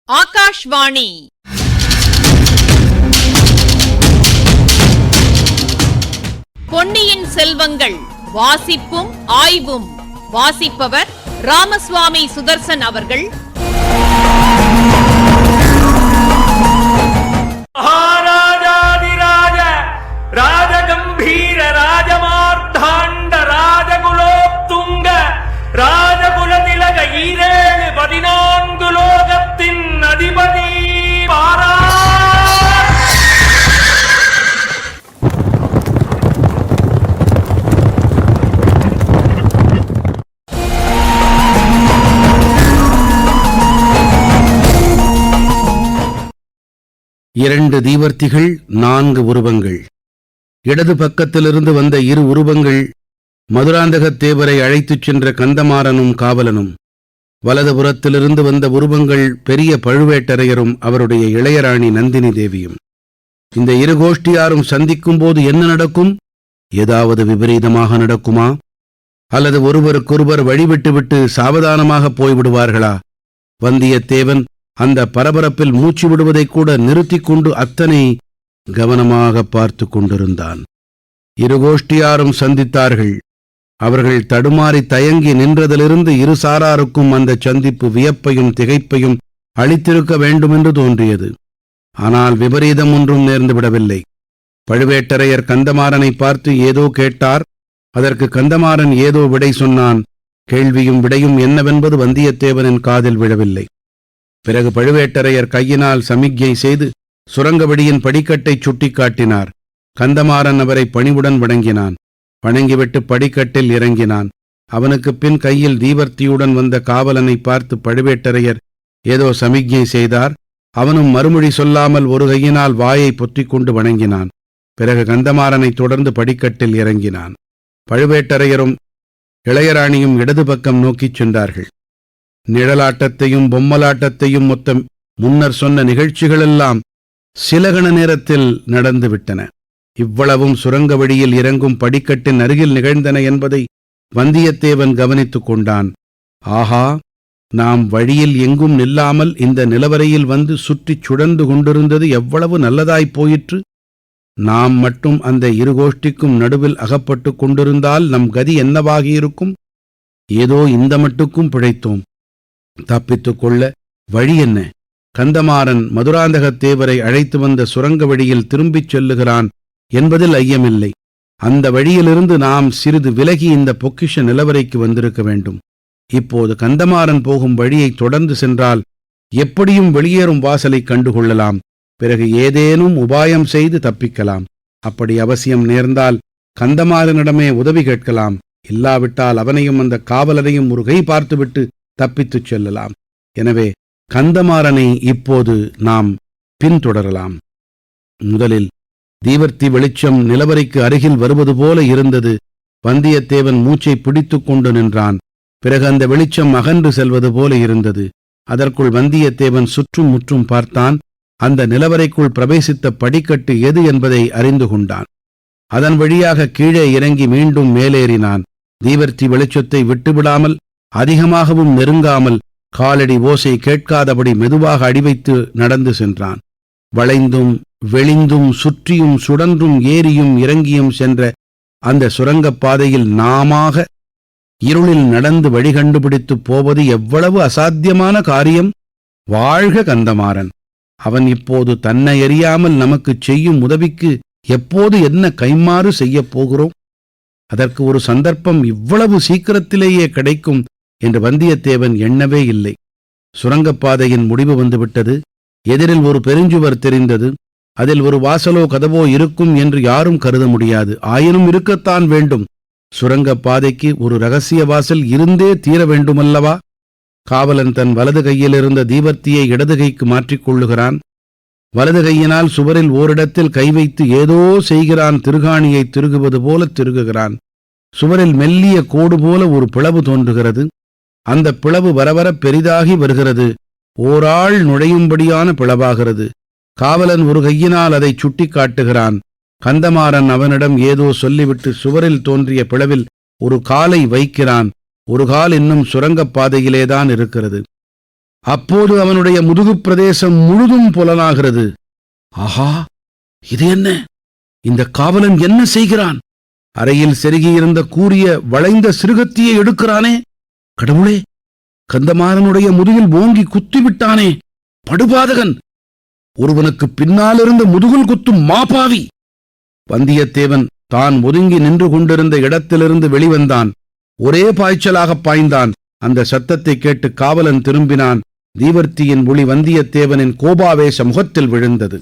ஆகாஷ்வாணி பொன்னியின் செல்வங்கள் வாசிப்பும் ஆய்வும். வாசிப்பவர் ராமசுவாமி சுதர்சன் அவர்கள். மகாராஜாதிராஜ ராஜகம்பீர ராஜமார்த்தாண்ட ராஜகுலோத்துங்க ராஜகுலதிலக ஈரேழு 14 லோகத்தின் அதிபதி பாரா. இரண்டு தீவர்த்திகள், 4 உருவங்கள். இடது பக்கத்திலிருந்து வந்த 2 உருவங்கள் மதுராந்தகத் தேவரை அழைத்துச் சென்ற கந்தமாறனும் காவலனும். வலதுபுறத்திலிருந்து வந்த உருவங்கள் பெரிய பழுவேட்டரையரும் அவருடைய இளையராணி நந்தினி தேவியும். இந்த 2 கோஷ்டியாரும் சந்திக்கும் போது என்ன நடக்கும்? ஏதாவது விபரீதமாக நடக்குமா? அல்லது ஒருவருக்கொருவர் வழிவிட்டுவிட்டு சாவதானமாக போய்விடுவார்களா? வந்தியத்தேவன் அந்த பரபரப்பில் மூச்சு விடுவதைக் கூட நிறுத்திக் கொண்டு அத்தனை கவனமாக பார்த்து கொண்டிருந்தான். 2 கோஷ்டியாரும் சந்தித்தார்கள். அவர்கள் தடுமாறி தயங்கி நின்றதிலிருந்து 2 சாராருக்கும் அந்த சந்திப்பு வியப்பையும் திகைப்பையும் அளித்திருக்க வேண்டுமென்று தோன்றியது. ஆனால் விபரீதம் ஒன்றும் நேர்ந்துவிடவில்லை. பழுவேட்டரையர் கந்தமாறனை பார்த்து ஏதோ கேட்டார். அதற்கு கந்தமாறன் ஏதோ விடை சொன்னான். கேள்வியும் விடையும் என்னவென்பது வந்தியத்தேவனின் காதில் விழவில்லை. பிறகு பழுவேட்டரையர் கையினால் சமிக்ஞை செய்து சுரங்கவடியின் படிக்கட்டைச் சுட்டிக்காட்டினார். கந்தமாறன் அவரை பணிவுடன் வணங்கினான். வணங்கிவிட்டு படிக்கட்டில் இறங்கினான். அவனுக்குப் பின் கையில் தீவர்த்தியுடன் வந்த காவலனை பார்த்து பழுவேட்டரையர் ஏதோ சமிக்ஞை செய்தார். அவனும் மறுமொழி சொல்லாமல் ஒரு கையினால் வாயை பொத்திக் கொண்டு வணங்கினான். பிறகு கந்தமாறனை தொடர்ந்து படிக்கட்டில் இறங்கினான். பழுவேட்டரையரும் இளையராணியும் இடது பக்கம் நோக்கிச் சென்றார்கள். நிழலாட்டத்தையும் பொம்மலாட்டத்தையும் மொத்தம் முன்னர் சொன்ன நிகழ்ச்சிகளெல்லாம் சில கண நேரத்தில் நடந்துவிட்டன. இவ்வளவும் சுரங்க வழியில் இறங்கும் படிக்கட்டின் அருகில் நிகழ்ந்தன என்பதை வந்தியத்தேவன் கவனித்துக் கொண்டான். ஆஹா, நாம் வழியில் எங்கும் நில்லாமல் இந்த நிலவரையில் வந்து சுற்றிச் சுழந்து கொண்டிருந்தது எவ்வளவு நல்லதாய்ப் போயிற்று. நாம் மட்டும் அந்த 2 கோஷ்டிக்கும் நடுவில் அகப்பட்டு கொண்டிருந்தால் நம் கதி என்னவாகியிருக்கும்? ஏதோ இந்த மட்டுக்கும் பிழைத்தோம். தப்பித்துக் கொள்ள வழி என்ன? கந்தமாறன் மதுராந்தகத் தேவரை அழைத்து வந்த சுரங்க வழியில் திரும்பிச் செல்லுகிறான் என்பதில் ஐயமில்லை. அந்த வழியிலிருந்து நாம் சிறிது விலகி இந்த பொக்கிஷ நிலவரைக்கு வந்திருக்க வேண்டும். இப்போது கந்தமாறன் போகும் வழியை தொடர்ந்து சென்றால் எப்படியும் வெளியேறும் வாசலை கண்டுகொள்ளலாம். பிறகு ஏதேனும் உபாயம் செய்து தப்பிக்கலாம். அப்படி அவசியம் நேர்ந்தால் கந்தமாறனிடமே உதவி கேட்கலாம். இல்லாவிட்டால் அவனையும் அந்த காவலரையும் ஒரு கை பார்த்துவிட்டு தப்பித்துச் செல்லலாம். எனவே கந்தமாறனை இப்போது நாம் பின்தொடரலாம். முதலில் தீவர்த்தி வெளிச்சம் நிலவரைக்கு அருகில் வருவது போல இருந்தது. வந்தியத்தேவன் மூச்சை பிடித்துக் கொண்டு நின்றான். பிறகு அந்த வெளிச்சம் அகன்று செல்வது போல இருந்தது. அதற்குள் வந்தியத்தேவன் சுற்றும் முற்றும் பார்த்தான். அந்த நிலவரைக்குள் பிரவேசித்த படிக்கட்டு எது என்பதை அறிந்து கொண்டான். அதன் வழியாக கீழே இறங்கி மீண்டும் மேலேறினான். தீவர்த்தி வெளிச்சத்தை விட்டுவிடாமல் அதிகமாகவும் நெருங்காமல் காலடி ஓசை கேட்காதபடி மெதுவாக அடிவைத்து நடந்து சென்றான். வளைந்தும் வெளிந்தும் சுற்றியும் சுடன்றும் ஏறியும் இறங்கியும் சென்ற அந்த சுரங்கப் பாதையில் நாமாக இருளில் நடந்து வழி கண்டுபிடித்துப் போவது எவ்வளவு அசாத்தியமான காரியம்! வாழ்க கந்தமாறன்! அவன் இப்போது தன்னை அறியாமல் நமக்குச் செய்யும் உதவிக்கு எப்போது என்ன கைமாறு செய்யப் போகிறோம்? அதற்கு ஒரு சந்தர்ப்பம் இவ்வளவு சீக்கிரத்திலேயே கிடைக்கும் என்று வந்தியத்தேவன் எண்ணவே இல்லை. சுரங்கப்பாதையின் முடிவு வந்துவிட்டது. எதிரில் ஒரு பெருஞ்சுவர் தெரிந்தது. அதில் ஒரு வாசலோ கதவோ இருக்கும் என்று யாரும் கருத முடியாது. ஆயினும் இருக்கத்தான் வேண்டும். சுரங்கப்பாதைக்கு ஒரு இரகசிய வாசல் இருந்தே தீர வேண்டுமல்லவா? காவலன் தன் வலது கையிலிருந்த தீவர்த்தியை இடது கைக்கு மாற்றிக்கொள்ளுகிறான். வலது கையினால் சுவரில் ஓரிடத்தில் கை வைத்து ஏதோ செய்கிறான். திருகாணியை திருகுவது போல திருகுகிறான். சுவரில் மெல்லிய கோடு போல ஒரு பிளவு தோன்றுகிறது. அந்த பிளவு வரவர பெரிதாகி வருகிறது. ஓராள் நுழையும்படியான பிளவாகிறது. காவலன் ஒரு கையினால் அதை சுட்டி காட்டுகிறான். கந்தமாறன் அவனிடம் ஏதோ சொல்லிவிட்டு சுவரில் தோன்றிய பிளவில் ஒரு காலை வைக்கிறான். ஒரு கால் இன்னும் சுரங்கப் பாதையிலேதான் இருக்கிறது. அப்போது அவனுடைய முதுகுப் பிரதேசம் முழுதும் புலனாகிறது. ஆஹா, இது என்ன? இந்த காவலன் என்ன செய்கிறான்? அறையில் செருகியிருந்த கூரிய வளைந்த சிறுகத்தியை எடுக்கிறானே. கடவுளே, கந்தமாறனுடைய முதுகில் ஓங்கி குத்திவிட்டானே. படுபாதகன்! ஒருவனுக்கு பின்னாலிருந்த முதுகில் குத்தும் மாபாவி! வந்தியத்தேவன் தான் ஒதுங்கி நின்று கொண்டிருந்த இடத்திலிருந்து வெளிவந்தான். ஒரே பாய்ச்சலாக பாய்ந்தான். அந்த சத்தத்தை கேட்டு காவலன் திரும்பினான். தீவர்த்தியின் ஒளி வந்தியத்தேவனின் கோபாவேச முகத்தில் விழுந்தது.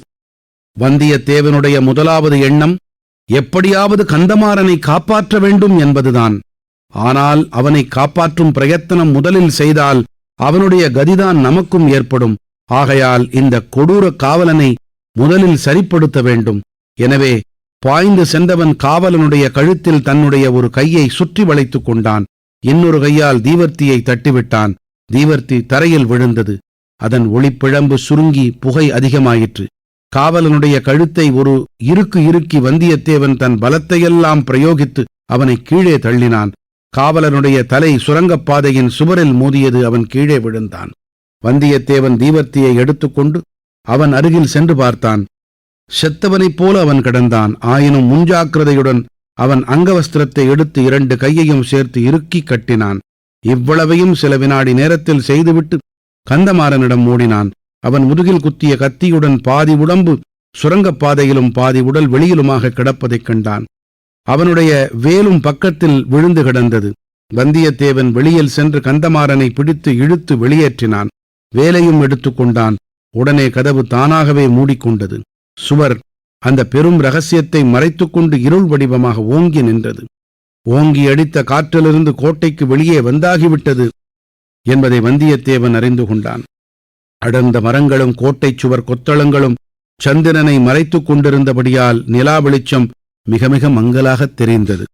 வந்தியத்தேவனுடைய முதலாவது எண்ணம் எப்படியாவது கந்தமாறனை காப்பாற்ற வேண்டும் என்பதுதான். ஆனால் அவனை காப்பாற்றும் பிரயத்தனம் முதலில் செய்தால் அவனுடைய கதிதான் நமக்கும் ஏற்படும். ஆகையால் இந்த கொடூர காவலனை முதலில் சரிப்படுத்த வேண்டும். எனவே பாய்ந்து சென்றவன் காவலனுடைய கழுத்தில் தன்னுடைய ஒரு கையை சுற்றி வளைத்துக் கொண்டான். இன்னொரு கையால் தீவர்த்தியை தட்டிவிட்டான். தீவர்த்தி தரையில் விழுந்தது. அதன் ஒளிப்பிழம்பு சுருங்கி புகை அதிகமாயிற்று. காவலனுடைய கழுத்தை ஒரு இறுக்கி வந்தியத்தேவன் தன் பலத்தையெல்லாம் பிரயோகித்து அவனை கீழே தள்ளினான். காவலனுடைய தலை சுரங்கப்பாதையின் சுவரில் மோதியது. அவன் கீழே விழுந்தான். வந்தியத்தேவன் தீவர்த்தியை எடுத்துக்கொண்டு அவன் அருகில் சென்று பார்த்தான். செத்தவனைப் போல அவன் கிடந்தான். ஆயினும் முன்ஜாக்கிரதையுடன் அவன் அங்கவஸ்திரத்தை எடுத்து 2 கையையும் சேர்த்து இறுக்கி கட்டினான். இவ்வளவையும் சில வினாடி நேரத்தில் செய்துவிட்டு கந்தமாறனிடம் ஓடினான். அவன் முதுகில் குத்திய கத்தியுடன் பாதி உடம்பு சுரங்கப்பாதையிலும் பாதி உடல் வெளியிலுமாக கிடப்பதைக் கண்டான். அவனுடைய வேலும் பக்கத்தில் விழுந்து கிடந்தது. வந்தியத்தேவன் வெளியில் சென்று கந்தமாறனை பிடித்து இழுத்து வெளியேற்றினான். வேலையும் எடுத்துக்கொண்டான். உடனே கதவு தானாகவே மூடிக்கொண்டது. சுவர் அந்த பெரும் ரகசியத்தை மறைத்துக்கொண்டு இருள் வடிவமாக ஓங்கி நின்றது. ஓங்கி அடித்த காற்றிலிருந்து கோட்டைக்கு வெளியே வந்தாகிவிட்டது என்பதை வந்தியத்தேவன் அறிந்து கொண்டான். அடர்ந்த மரங்களும் கோட்டைச் சுவர் கொத்தளங்களும் சந்திரனை மறைத்துக் கொண்டிருந்தபடியால் நிலா வெளிச்சம் மிக மிக மங்கலாகத் தெரிந்தது.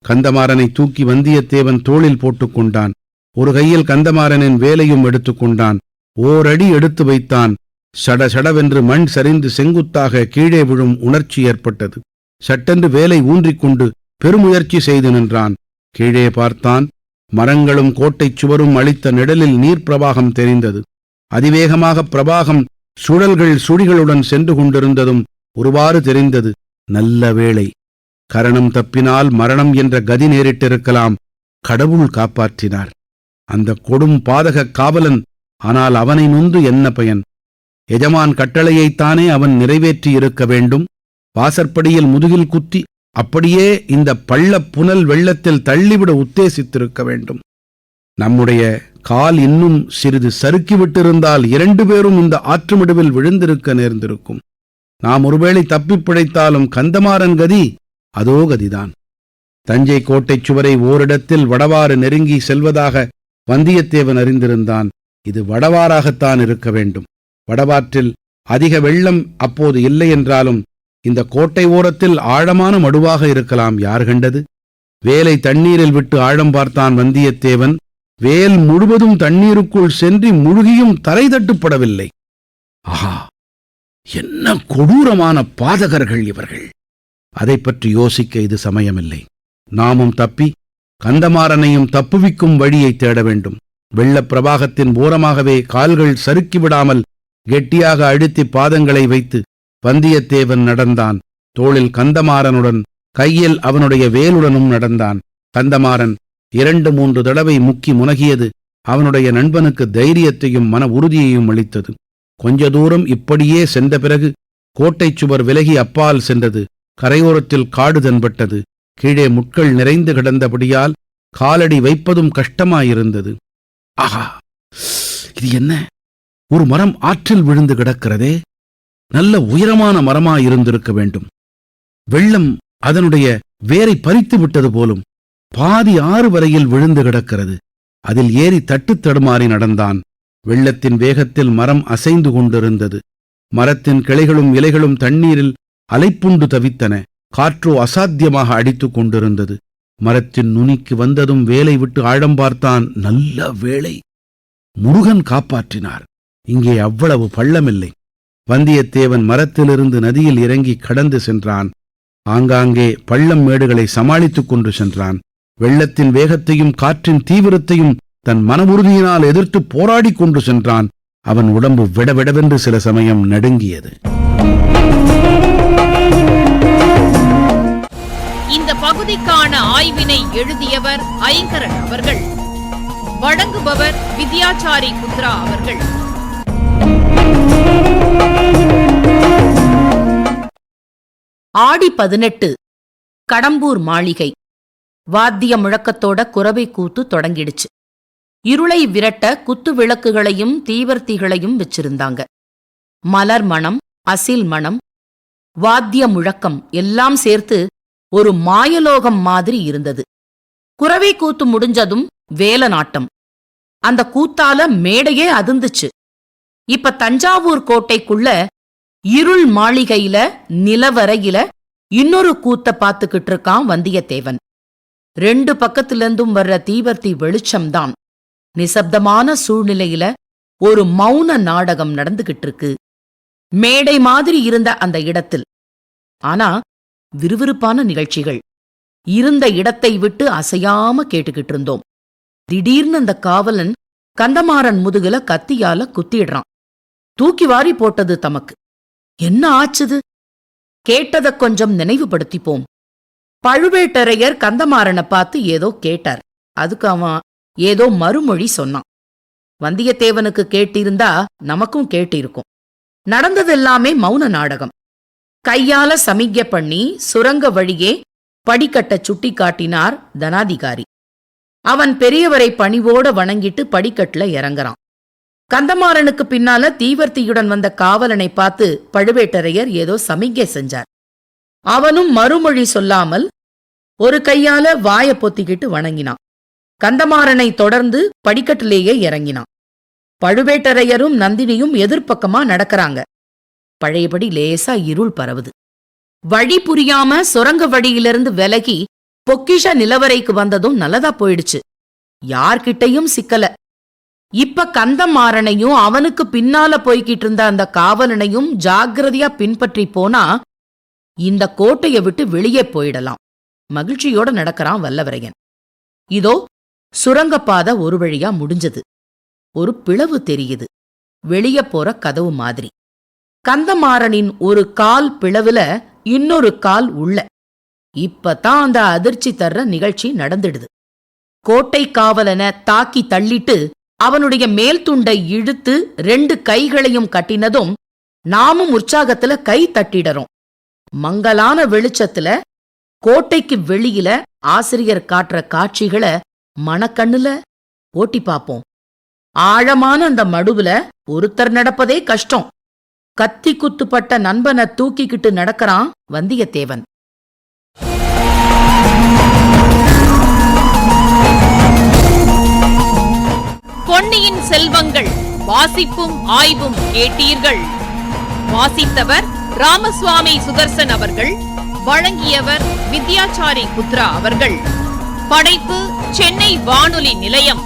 கந்தமாறனை தூக்கி வந்தியத்தேவன் தோளில் போட்டுக் கொண்டான். ஒரு கையில் கந்தமாறனின் வேலையும் எடுத்துக்கொண்டான். ஓரடி எடுத்து வைத்தான். சடசடவென்று மண் சரிந்து செங்குத்தாக கீழே விழும் உணர்ச்சி ஏற்பட்டது. சட்டென்று வேலை ஊன்றிக்கொண்டு பெருமுயற்சி செய்து நின்றான். கீழே பார்த்தான். மரங்களும் கோட்டைச் சுவரும் அளித்த நிழலில் நீர் பிரவாகம் தெரிந்தது. அதிவேகமாக பிரவாகம் சுழல்கள் சுழிகளுடன் சென்று கொண்டிருந்ததும் ஒருவாறு தெரிந்தது. நல்ல வேளை, கரணம் தப்பினால் மரணம் என்ற கதி நேரிட்டிருக்கலாம். கடவுள் காப்பாற்றினார். அந்த கொடும் பாதக காவலன், ஆனால் அவனை நொந்து என்ன பயன்? எஜமான் கட்டளையைத்தானே அவன் நிறைவேற்றி இருக்க வேண்டும். வாசற்படியில் முதுகில் குத்தி அப்படியே இந்த பள்ளப் புனல் வெள்ளத்தில் தள்ளிவிட உத்தேசித்திருக்க வேண்டும். நம்முடைய கால் இன்னும் சிறிது சறுக்கிவிட்டிருந்தால் 2 பேரும் இந்த ஆற்றுமிடுவில் விழுந்திருக்க நேர்ந்திருக்கும். நாம் ஒருவேளை தப்பிப் பிழைத்தாலும் கந்தமாறன் கதி அதோ கதிதான். தஞ்சை கோட்டைச் சுவரை ஓரிடத்தில் வடவாறு நெருங்கி செல்வதாக வந்தியத்தேவன் அறிந்திருந்தான். இது வடவாறாகத்தான் இருக்க வேண்டும். வடவாற்றில் அதிக வெள்ளம் அப்போது இல்லை என்றாலும் இந்த கோட்டை ஓரத்தில் ஆழமான மடுவாக இருக்கலாம். யார் கண்டது? வேலை தண்ணீரில் விட்டு ஆழம் பார்த்தான் வந்தியத்தேவன். வேல் முழுவதும் தண்ணீருக்குள் சென்று முழுகியும் தரை தட்டுப்படவில்லை. ஆஹா, என்ன கொடூரமான பாதகர்கள் இவர்கள்! அதை பற்றி யோசிக்க இது சமயமில்லை. நாமும் தப்பி கந்தமாறனையும் தப்புவிக்கும் வழியை தேட வேண்டும். வெள்ளப் பிரவாகத்தின் ஓரமாகவே கால்கள் சறுக்கிவிடாமல் கெட்டியாக அழுத்தி பாதங்களை வைத்து வந்தியத்தேவன் நடந்தான். தோளில் கந்தமாறனுடன் கையில் அவனுடைய வேலுடனும் நடந்தான். கந்தமாறன் 2-3 தடவை முக்கி முனகியது அவனுடைய நண்பனுக்கு தைரியத்தையும் மன உறுதியையும் அளித்தது. கொஞ்ச தூரம் இப்படியே சென்ற பிறகு கோட்டைச் சுவர் விலகி அப்பால் சென்றது. கரையோரத்தில் காடு தென்பட்டது. கீழே முட்கள் நிறைந்து கிடந்தபடியால் காலடி வைப்பதும் கஷ்டமாயிருந்தது. ஆஹா, இது என்ன? ஒரு மரம் ஆற்றில் விழுந்து கிடக்கிறதே. நல்ல உயரமான மரமாயிருந்திருக்க வேண்டும். வெள்ளம் அதனுடைய வேரை பறித்து விட்டது போலும். பாதி ஆறு வரையில் விழுந்து கிடக்கிறது. அதில் ஏறி தட்டு தடுமாறி நடந்தான். வெள்ளத்தின் வேகத்தில் மரம் அசைந்து கொண்டிருந்தது. மரத்தின் கிளைகளும் இலைகளும் தண்ணீரில் அலைப்புண்டு தவித்தன. காற்றோ அசாத்தியமாக அடித்துக் கொண்டிருந்தது. மரத்தின் நுனிக்கு வந்ததும் வேலை விட்டு ஆழம் பார்த்தான். நல்ல வேளை, முருகன் காப்பாற்றினார். இங்கே அவ்வளவு பள்ளமில்லை. வந்தியத்தேவன் மரத்திலிருந்து நதியில் இறங்கி கடந்து சென்றான். ஆங்காங்கே பள்ளம் மேடுகளை சமாளித்துக் கொண்டு சென்றான். வெள்ளத்தின் வேகத்தையும் காற்றின் தீவிரத்தையும் தன் மனவுறுதியினால் எதிர்த்து போராடிக் கொண்டு சென்றான். அவன் உடம்பு விடவிடவென்று சில சமயம் நடுங்கியது. இந்த பகுதிக்கான ஆய்வினை எழுதியவர் ஐங்கரன் அவர்கள். வழங்குபவர் வித்யாச்சாரி புத்ரா அவர்கள். ஆடி 18 கடம்பூர் மாளிகை. வாத்திய முழக்கத்தோட குரவை கூத்து தொடங்கிடுச்சு. இருளை விரட்ட குத்து விளக்குகளையும் தீவர்த்திகளையும் வச்சிருந்தாங்க. மலர் மணம், அசில் மணம், வாத்திய முழக்கம் எல்லாம் சேர்த்து ஒரு மாயலோகம் மாதிரி இருந்தது. குரவை கூத்து முடிஞ்சதும் வேல நாட்டம். அந்த கூத்தால மேடையே அதிர்ந்துச்சு. இப்ப தஞ்சாவூர் கோட்டைக்குள்ள இருள் மாளிகையில நிலவரையில இன்னொரு கூத்த பாத்துக்கிட்டு இருக்கான் வந்தியத்தேவன். 2 பக்கத்திலிருந்தும் வர்ற தீவர்த்தி வெளிச்சம்தான். நிசப்தமான சூழ்நிலையில ஒரு மௌன நாடகம் நடந்துகிட்டு இருக்கு. மேடை மாதிரி இருந்த அந்த இடத்தில் ஆனா விறுவிறுப்பான நிகழ்ச்சிகள். இருந்த இடத்தை விட்டு அசையாம கேட்டுக்கிட்டு இருந்தோம். திடீர்னு அந்த காவலன் கந்தமாறன் முதுகுல கத்தியால குத்திடுறான். தூக்கி வாரி போட்டது தமக்கு. என்ன ஆச்சுது? கேட்டத கொஞ்சம் நினைவுபடுத்திப்போம். பழுவேட்டரையர் கந்தமாறனை பார்த்து ஏதோ கேட்டார். அதுக்கு அவன் ஏதோ மறுமொழி சொன்னான். வந்தியத்தேவனுக்கு கேட்டிருந்தா நமக்கும் கேட்டிருக்கும். நடந்ததெல்லாமே மௌன நாடகம். கையால சமிக்ஞை பண்ணி சுரங்க வழியே படிக்கட்ட சுட்டி காட்டினார் தனாதிகாரி. அவன் பெரியவரை பணிவோட வணங்கிட்டு படிக்கட்டுல இறங்குறான். கந்தமாறனுக்கு பின்னால தீவர்த்தியுடன் வந்த காவலனை பார்த்து பழுவேட்டரையர் ஏதோ சமிக்ஞை செஞ்சார். அவனும் மறுமொழி சொல்லாமல் ஒரு கையால வாய பொத்திக்கிட்டு வணங்கினான். கந்தமாறனை தொடர்ந்து படிக்கட்டிலேயே இறங்கினான். பழுவேட்டரையரும் நந்தினியும் எதிர்ப்பக்கமா நடக்கறாங்க. பழையபடி லேசா இருள் பரவுது. வழி புரியாம சுரங்க வழியிலிருந்து விலகி பொக்கிஷ நிலவரைக்கு வந்ததும் நல்லதா போயிடுச்சு. யார்கிட்டையும் சிக்கல. இப்ப கந்தமாறனையும் அவனுக்கு பின்னால போய்கிட்டு இருந்த அந்த காவலனையும் ஜாக்கிரதையா பின்பற்றி போனா இந்த கோட்டைய விட்டு வெளியே போயிடலாம். மகிழ்ச்சியோட நடக்கறான் வல்லவரையன். இதோ சுரங்கப்பாதை ஒரு வழியா முடிஞ்சது. ஒரு பிளவு தெரியுது. வெளியே போற கதவு மாதிரி. கந்தமாறனின் ஒரு கால் பிளவுல இன்னொரு கால் உள்ள. இப்பதான் அந்த அதிர்ச்சி தர்ற நிகழ்ச்சி நடந்துடுது. கோட்டை காவலனை தாக்கி தள்ளிட்டு அவனுடைய மேல் துண்டை இழுத்து 2 கைகளையும் கட்டினதும் நாமும் உற்சாகத்துல கை தட்டிடறோம். மங்கலான வெளிச்சத்துல கோட்டைக்கு வெளியில ஆசிரியர் காட்டுற காட்சிகளை மனக்கண்ணுல ஓட்டி பாப்போம். ஆழமான அந்த மடுவுல ஒருத்தர் நடப்பதே கஷ்டம். கத்தி குத்துப்பட்ட நண்பனை தூக்கிக்கிட்டு நடக்கறான் வந்தியத்தேவன். பொன்னியின் செல்வங்கள் வாசிப்பும் ஆய்வும் கேட்டீர்கள். வாசித்தவர் ராமசுவாமி சுதர்சன் அவர்கள். வழங்கியவர் வித்யாச்சாரி புத்ரா அவர்கள். படைப்பு சென்னை வானொலி நிலையம்.